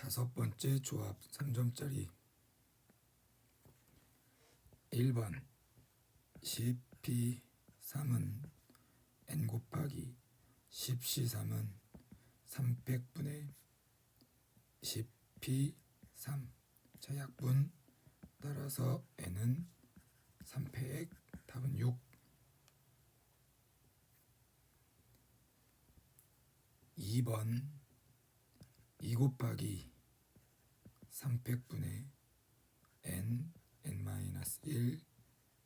다섯 번째 조합 3점짜리 1번 10p3은 n 곱하기 10c3은 300분의 10p3. 자, 약분 따라서 n은 300, 답은 6. 2번 2 곱하기 300분의 n, n-1,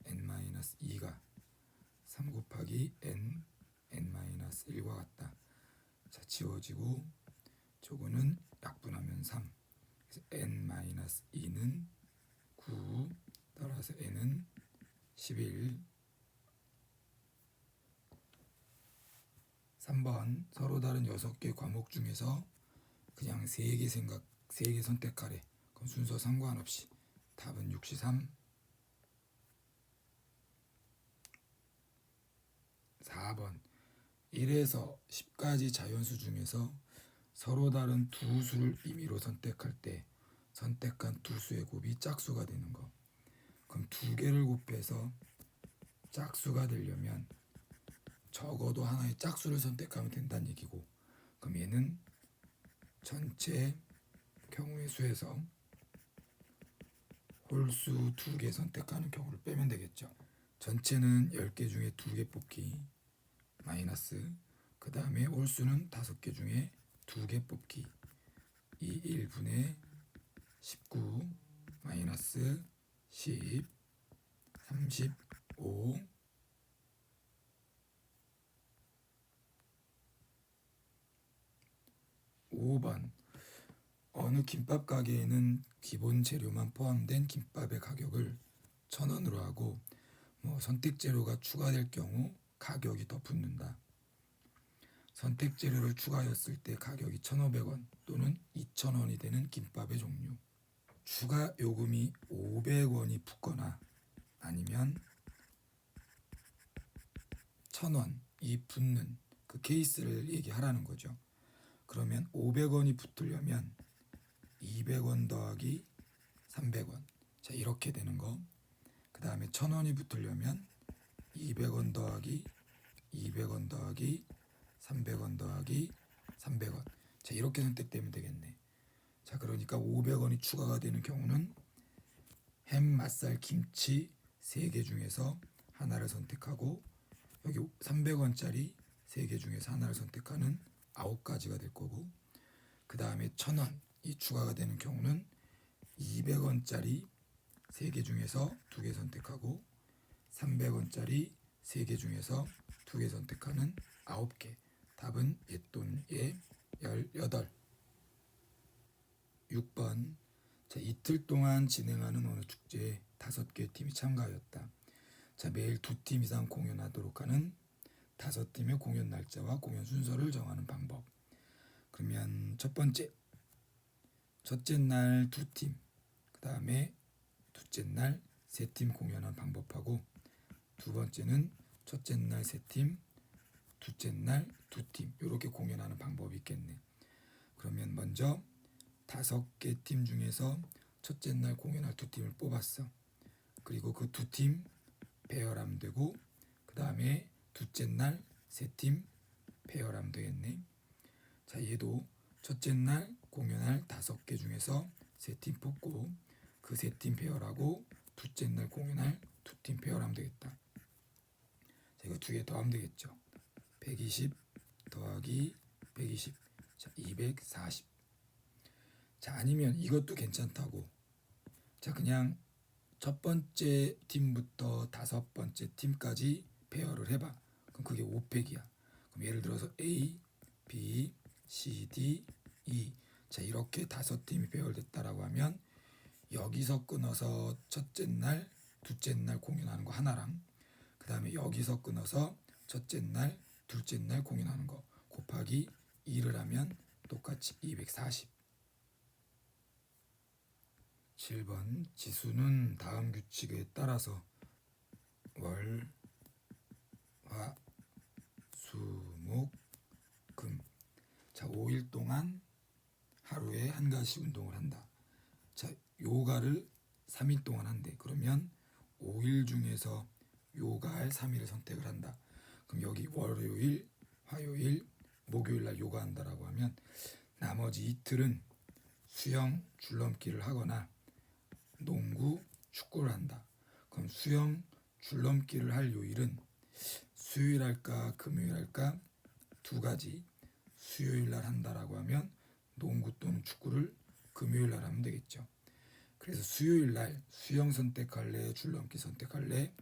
n-2가 3 곱하기 n, n-1과 같다. 자, 지워지고 저거는 약분하면 3. 그래서 n-2는 9, 따라서 n은 11. 3번 서로 다른 6개 과목 중에서 그냥 3개 선택하래. 그럼 순서 상관없이 답은 63. 4번 1에서 10까지 자연수 중에서 서로 다른 두 수를 임의로 선택할 때 선택한 두 수의 곱이 짝수가 되는 거. 그럼 두 개를 곱해서 짝수가 되려면 적어도 하나의 짝수를 선택하면 된다는 얘기고, 그럼 얘는 전체 경우의 수에서 홀수 2개 선택하는 경우를 빼면 되겠죠. 전체는 10개 중에 2개 뽑기 마이너스, 그 다음에 홀수는 5개 중에 2개 뽑기 1분의 19 마이너스 10 35. 5번 어느 김밥 가게에는 기본 재료만 포함된 김밥의 가격을 1,000원으로 하고 선택 재료가 추가될 경우 가격이 더 붙는다. 선택 재료를 추가했을 때 가격이 1,500원 또는 2,000원이 되는 김밥의 종류. 추가 요금이 500원이 붙거나 아니면 1,000원이 붙는 그 케이스를 얘기하라는 거죠. 그러면 500원이 붙으려면 200원 더하기 300원. 자, 이렇게 되는 거. 그 다음에 1,000원이 붙으려면 200원 더하기 200원 더하기 300원 더하기 300원. 자, 이렇게 선택되면 되겠네. 자, 그러니까 500원이 추가가 되는 경우는 햄, 맛살, 김치 3개 중에서 하나를 선택하고, 여기 300원짜리 3개 중에서 하나를 선택하는 9가지가 될 거고, 그 다음에 1,000원이 추가가 되는 경우는 200원짜리 3개 중에서 2개 선택하고, 300원짜리 3개 중에서 2개 선택하는 9개. 답은 예 또는 예 18. 6번 자, 이틀 동안 진행하는 어느 축제에 5개 팀이 참가하였다. 자, 매일 2팀 이상 공연하도록 하는 5팀의 공연 날짜와 공연 순서를 정하는 방법. 그러면 첫째 날 2팀, 그 다음에 둘째 날 3팀 공연한 방법하고, 두 번째는 첫째 날 3팀, 둘째 날 2팀 이렇게 공연하는 방법이 있겠네. 그러면 먼저 5개 팀 중에서 첫째 날 공연할 2팀을 뽑았어. 그리고 그 2팀 배열하면 되고, 그 다음에 둘째 날 3팀 배열하면 되겠네. 자, 얘도 첫째 날 공연할 5개 중에서 3팀 뽑고 그 3팀 배열하고 둘째 날 공연할 2팀 배열하면 되겠다. 자, 이거 2개 더하면 되겠죠. 120 더하기 120. 자, 240. 자, 아니면 이것도 괜찮다고. 자, 그냥 첫 번째 팀부터 5번째 팀까지 배열을 해봐. 그럼 그게 5팩이야. 그럼 예를 들어서 A, B, C, D, E. 자, 이렇게 5팀이 배열됐다라고 하면 여기서 끊어서 첫째 날, 둘째 날 공연하는 거 하나랑, 그 다음에 여기서 끊어서 첫째 날, 둘째 날 공연하는 거 곱하기 2를 하면 똑같이 240. 7번 지수는 다음 규칙에 따라서 월, 화, 수, 목, 금. 자, 5일 동안 하루에 한 가지 운동을 한다. 자, 요가를 3일 동안 한대. 그러면 5일 중에서 요가할 3일을 선택을 한다. 그럼 여기 월요일, 화요일, 목요일 날 요가 한다라고 하면 나머지 이틀은 수영, 줄넘기를 하거나 농구, 축구를 한다. 그럼 수영, 줄넘기를 할 요일은 수요일 할까 금요일 할까 두 가지. 수요일 날 한다라고 하면 농구 또는 축구를 금요일 날 하면 되겠죠. 그래서 수요일 날 수영 선택할래, 줄넘기 선택할래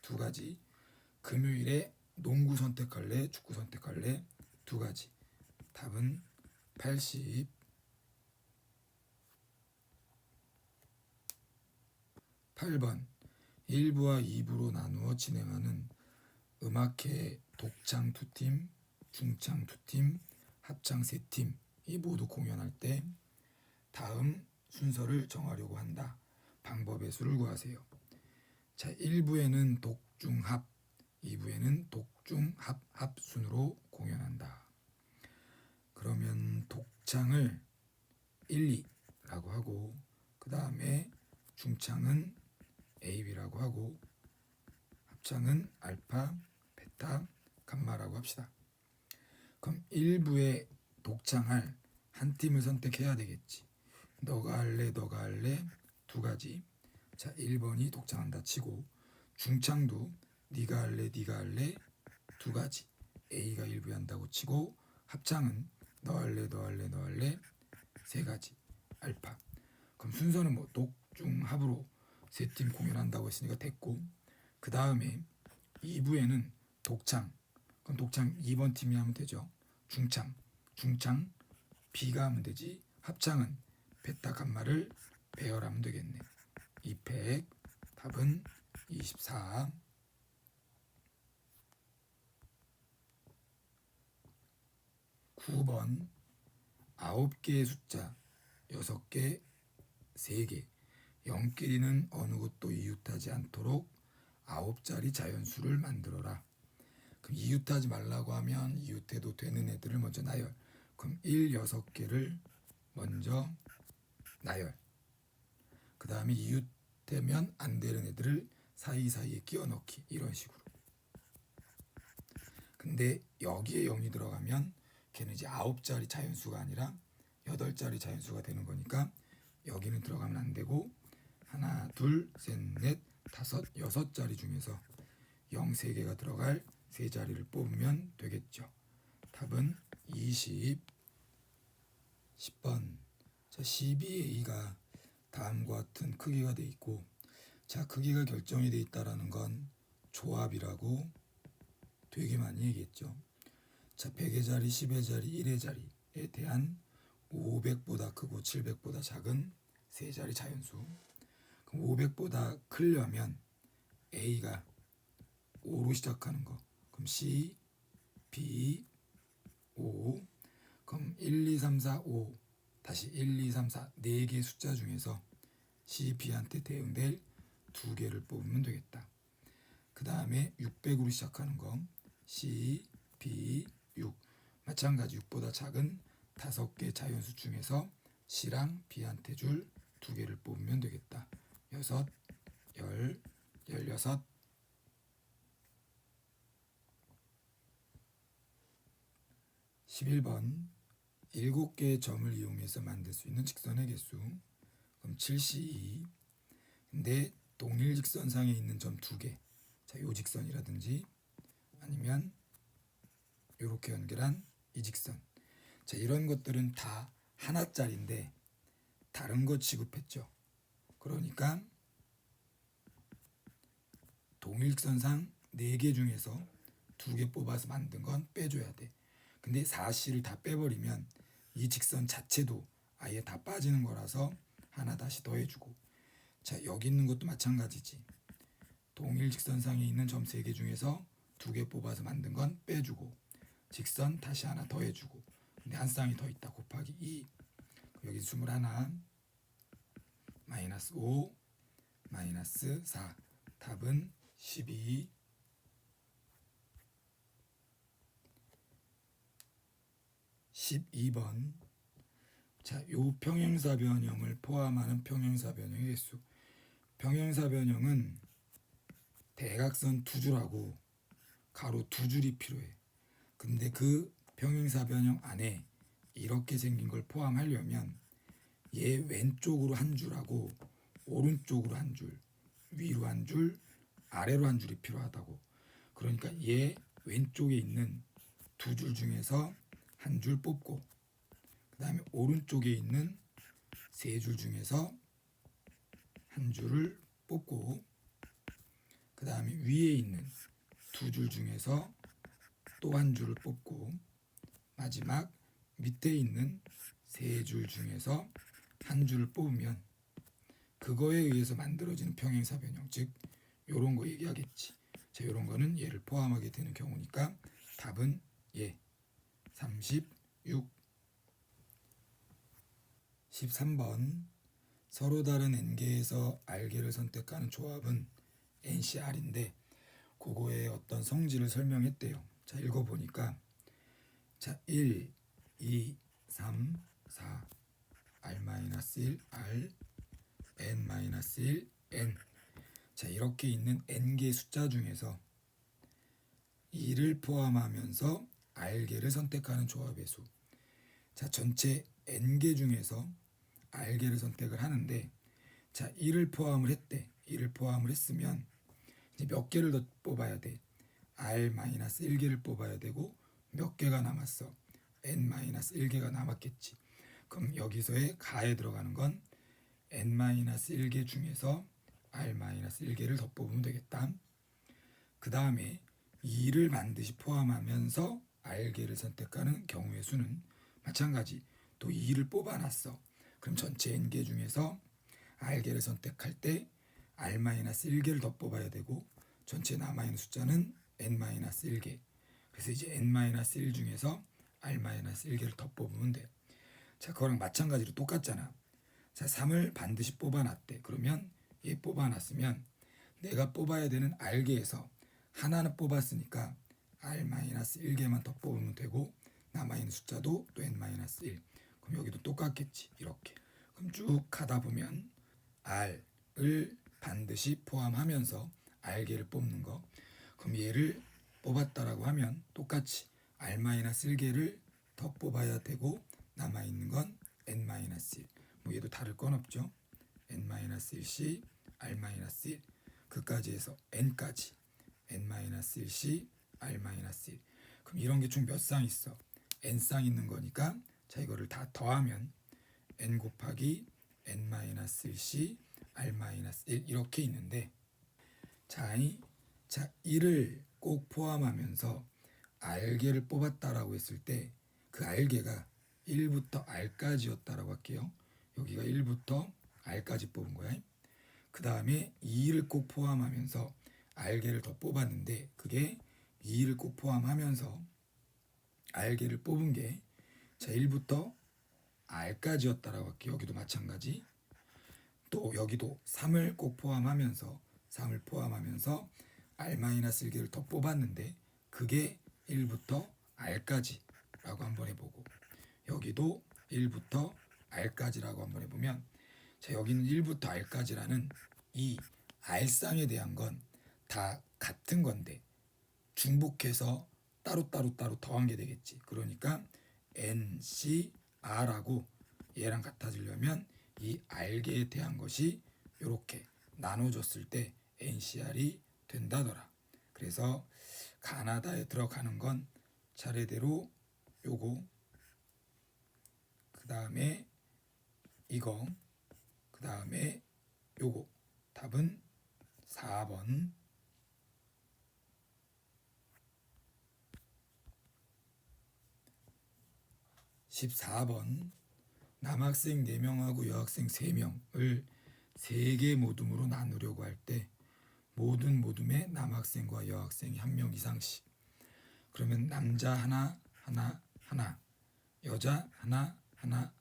두 가지. 금요일에 농구 선택할래, 축구 선택할래 두 가지. 답은 80. 8번 1부와 2부로 나누어 진행하는 음악회 독창 2팀, 중창 2팀, 합창 3팀 이 모두 공연할 때 다음 순서를 정하려고 한다. 방법의 수를 구하세요. 자, 1부에는 독중합, 2부에는 독중합 합순으로 공연한다. 그러면 독창을 1, 2라고 하고 그 다음에 중창은 A, B라고 하고 합창은 알파, 베타, 감마라고 합시다. 그럼 1부에 독창할 한 팀을 선택해야 되겠지. 너가 할래, 너가 할래 두 가지. 자, 1번이 독창한다 치고 중창도 네가 할래, 네가 할래 두 가지. A가 1부에 한다고 치고 합창은 너 할래, 너 할래, 너 할래 세 가지. 알파. 그럼 순서는 뭐 독중합으로 세 팀 공연한다고 했으니까 됐고 그 다음에 2부에는 독창. 그럼 독창 2번 팀이 하면 되죠. 중창 B가 하면 되지. 합창은 베타 감마를 배열하면 되겠네. 2팩 답은 24. 9번 9개의 숫자 6개, 3개 0끼리는 어느 것도 이웃하지 않도록 9자리 자연수를 만들어라. 그럼 이웃하지 말라고 하면 이웃해도 되는 애들을 먼저 나열. 그럼 1, 6개를 먼저 나열. 그 다음에 이웃되면 안 되는 애들을 사이사이에 끼워 넣기. 이런 식으로. 근데 여기에 0이 들어가면 걔는 이제 9자리 자연수가 아니라 8자리 자연수가 되는 거니까 여기는 들어가면 안 되고 하나, 둘, 셋, 넷, 다섯, 6자리 중에서 0 3개가 들어갈 세 자리를 뽑으면 되겠죠. 답은 20. 10번. 자, 12A가 다음과 같은 크기가 돼 있고 자, 크기가 결정이 돼 있다라는 건 조합이라고 되게 많이 얘기했죠. 자, 100의 자리, 10의 자리, 1의 자리에 대한 500보다 크고 700보다 작은 세 자리 자연수. 그럼 500보다 크려면 A가 5로 시작하는 거. 그럼 C, B, 5. 그럼 1, 2, 3, 4, 5. 다시 1, 2, 3, 4. 4개의 숫자 중에서 C, B한테 대응될 2개를 뽑으면 되겠다. 그 다음에 600으로 시작하는 거. C, B, 6. 마찬가지 6보다 작은 5개 자연수 중에서 C랑 B한테 줄 2개를 뽑으면 되겠다. 6, 10, 16. 11번 7개의 점을 이용해서 만들 수 있는 직선의 개수. 그럼 7C2. 근데 동일 직선상에 있는 점 2개. 자, 요 직선이라든지 아니면 이렇게 연결한 이 직선. 자, 이런 것들은 다 하나짜리인데 다른 거 취급했죠. 그러니까 동일 직선상 4개 중에서 2개 뽑아서 만든 건 빼줘야 돼. 근데 4C를 다 빼버리면 이 직선 자체도 아예 다 빠지는 거라서 하나 다시 더해주고. 자, 여기 있는 것도 마찬가지지. 동일 직선상에 있는 점 3개 중에서 2개 뽑아서 만든 건 빼주고 직선 다시 하나 더해주고. 근데 한 쌍이 더 있다. 곱하기 2. 여기 21, 마이너스 5, 마이너스 4. 답은 12. 12번 자, 요 평행사 변형을 포함하는 평행사 변형의 개수. 평행사 변형은 대각선 두 줄하고 가로 두 줄이 필요해. 근데 그 평행사 변형 안에 이렇게 생긴 걸 포함하려면 얘 왼쪽으로 한 줄하고 오른쪽으로 한 줄, 위로 한 줄, 아래로 한 줄이 필요하다고. 그러니까 얘 왼쪽에 있는 두 줄 중에서 한 줄 뽑고, 그 다음에 오른쪽에 있는 세 줄 중에서 한 줄을 뽑고, 그 다음에 위에 있는 두 줄 중에서 또 한 줄을 뽑고, 마지막 밑에 있는 세 줄 중에서 한 줄을 뽑으면 그거에 의해서 만들어지는 평행사 변형, 즉 요런 거 얘기하겠지. 자, 요런 거는 얘를 포함하게 되는 경우니까 답은 예. 36. 13번 서로 다른 n개에서 r개를 선택하는 조합은 NCR인데 그거의 어떤 성질을 설명했대요. 자, 읽어보니까 자, 1, 2, 3, 4 R-1, R, N-1, N. 자, 이렇게 있는 n개 숫자 중에서 2를 포함하면서 r개를 선택하는 조합의 수. 자, 전체 n개 중에서 r개를 선택을 하는데 자, 1을 포함을 했대. 1을 포함을 했으면 이제 몇 개를 더 뽑아야 돼. R-1개를 뽑아야 되고 몇 개가 남았어. N-1개가 남았겠지. 그럼 여기서의 가에 들어가는 건 N-1개 중에서 R-1개를 더 뽑으면 되겠다. 그 다음에 2를 반드시 포함하면서 R개를 선택하는 경우의 수는 마찬가지. 또 2를 뽑아놨어. 그럼 전체 N개 중에서 R개를 선택할 때 R-1개를 더 뽑아야 되고 전체 남아있는 숫자는 N-1개. 그래서 이제 N-1 중에서 R-1개를 더 뽑으면 돼. 자, 그거랑 마찬가지로 똑같잖아. 자, 3을 반드시 뽑아놨대. 그러면 얘 뽑아놨으면 내가 뽑아야 되는 R개에서 하나는 뽑았으니까 R-1개만 더 뽑으면 되고 남아있는 숫자도 또 N-1. 그럼 여기도 똑같겠지. 이렇게. 그럼 쭉 가다 보면 R을 반드시 포함하면서 R개를 뽑는 거. 그럼 얘를 뽑았다라고 하면 똑같이 R-1개를 더 뽑아야 되고 남아있는 건 N-1. 뭐 얘도 다를 건 없죠. N-1C, R-1 그까지 해서 N까지 N-1C, R-1. 그럼 이런 게 총 몇 쌍 있어? N쌍 있는 거니까 자, 이거를 다 더하면 N 곱하기 N-C, R-1 이렇게 있는데 자, 1을 꼭 포함하면서 R개를 뽑았다라고 했을 때 그 R개가 1부터 R까지였다라고 할게요. 여기가 1부터 R까지 뽑은 거야. 그 다음에 2를 꼭 포함하면서 R개를 더 뽑았는데 그게 2를 꼭 포함하면서 R개를 뽑은 게 자, 1부터 R까지였다라고 할게요. 여기도 마찬가지. 또 여기도 3을 꼭 포함하면서 R-1개를 더 뽑았는데 그게 1부터 R까지 라고 한번 해보고 여기도 1부터 R까지라고 한번 해보면 자, 여기는 1부터 R까지라는 이 R쌍에 대한 건 다 같은 건데 중복해서 따로 더한 게 되겠지. 그러니까 NCR하고 얘랑 같아지려면 이 R개에 대한 것이 이렇게 나눠줬을 때 NCR이 된다더라. 그래서 가나다에 들어가는 건 차례대로 요거, 그 다음에 이거, 그 다음에 요거. 답은 4번. 14번 남학생 4명하고 여학생 3명을 3개 모둠으로 나누려고 할 때 모든 모둠에 남학생과 여학생이 1명 이상씩. 그러면 남자 하나, 여자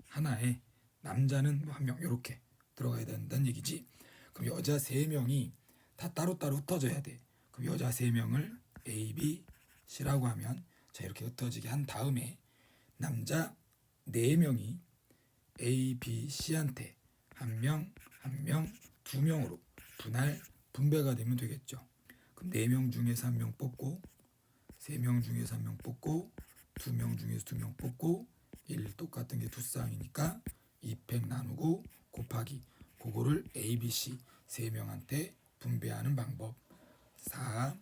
하나에 남자는 뭐 1명 이렇게 들어가야 된다는 얘기지. 그럼 여자 3명이 다 따로따로 흩어져야 돼. 그럼 여자 3명을 A, B, C라고 하면 자, 이렇게 흩어지게 한 다음에 남자 4명이 A, B, C한테 한 명, 한 명, 두 명으로 분배가 되면 되겠죠. 그럼 4명 중에서 1명 뽑고 3명 중에서 1명 뽑고 2명 중에서 2명 뽑고 1 똑같은 게 두 쌍이니까 2팩 나누고 곱하기 그거를 A, B, C 3명한테 분배하는 방법. 4,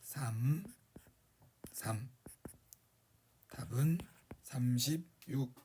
3, 3 답은 36